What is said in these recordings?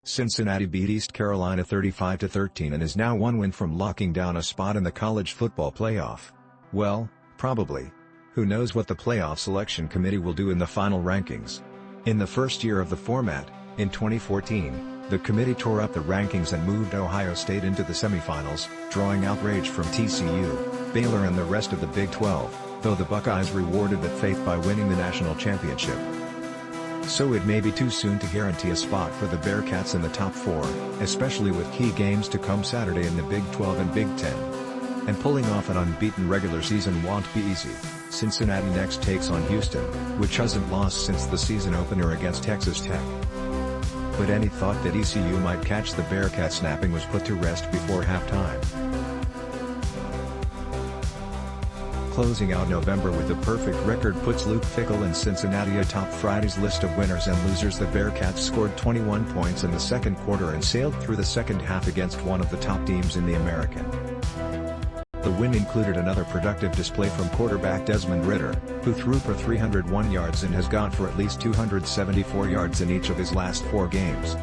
Cincinnati beat East Carolina 35-13 and is now one win from locking down a spot in the college football playoff. Well, probably. Who knows what the playoff selection committee will do in the final rankings. In the first year of the format, in 2014, the committee tore up the rankings and moved Ohio State into the semifinals, drawing outrage from TCU, Baylor and the rest of the Big 12, though the Buckeyes rewarded that faith by winning the national championship. So it may be too soon to guarantee a spot for the Bearcats in the top 4, especially with key games to come Saturday in the Big 12 and Big 10. And pulling off an unbeaten regular season won't be easy. Cincinnati next takes on Houston, which hasn't lost since the season opener against Texas Tech. But any thought that ECU might catch the Bearcats napping was put to rest before halftime. Closing out November with a perfect record puts Luke Fickell and Cincinnati atop Friday's list of winners and losers. The Bearcats scored 21 points in the second quarter and sailed through the second half against one of the top teams in the American. The win included another productive display from quarterback Desmond Ridder, who threw for 301 yards and has gone for at least 274 yards in each of his last 4 games.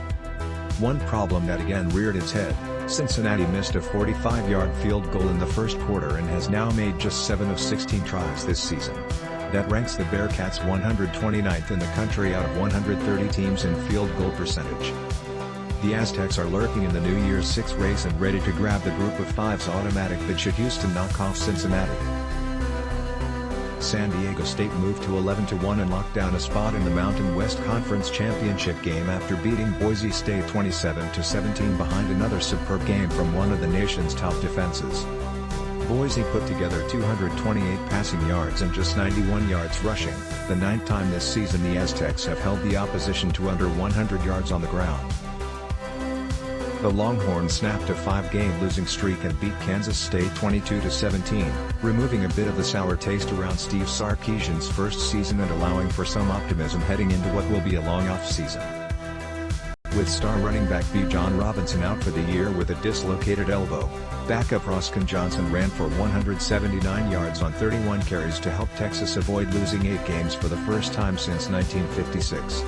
One problem that again reared its head: Cincinnati missed a 45-yard field goal in the first quarter and has now made just 7 of 16 tries this season. That ranks the Bearcats 129th in the country out of 130 teams in field goal percentage. The Aztecs are lurking in the New Year's Six race and ready to grab the Group of Five's automatic bid should Houston knock off Cincinnati. San Diego State moved to 11-1 and locked down a spot in the Mountain West Conference Championship game after beating Boise State 27-17 behind another superb game from one of the nation's top defenses. Boise put together 228 passing yards and just 91 yards rushing, the 9th time this season the Aztecs have held the opposition to under 100 yards on the ground. The Longhorns snapped a 5-game losing streak and beat Kansas State 22-17, removing a bit of the sour taste around Steve Sarkisian's first season and allowing for some optimism heading into what will be a long off-season. With star running back Bijan Robinson out for the year with a dislocated elbow, backup Roschon Johnson ran for 179 yards on 31 carries to help Texas avoid losing 8 games for the first time since 1956.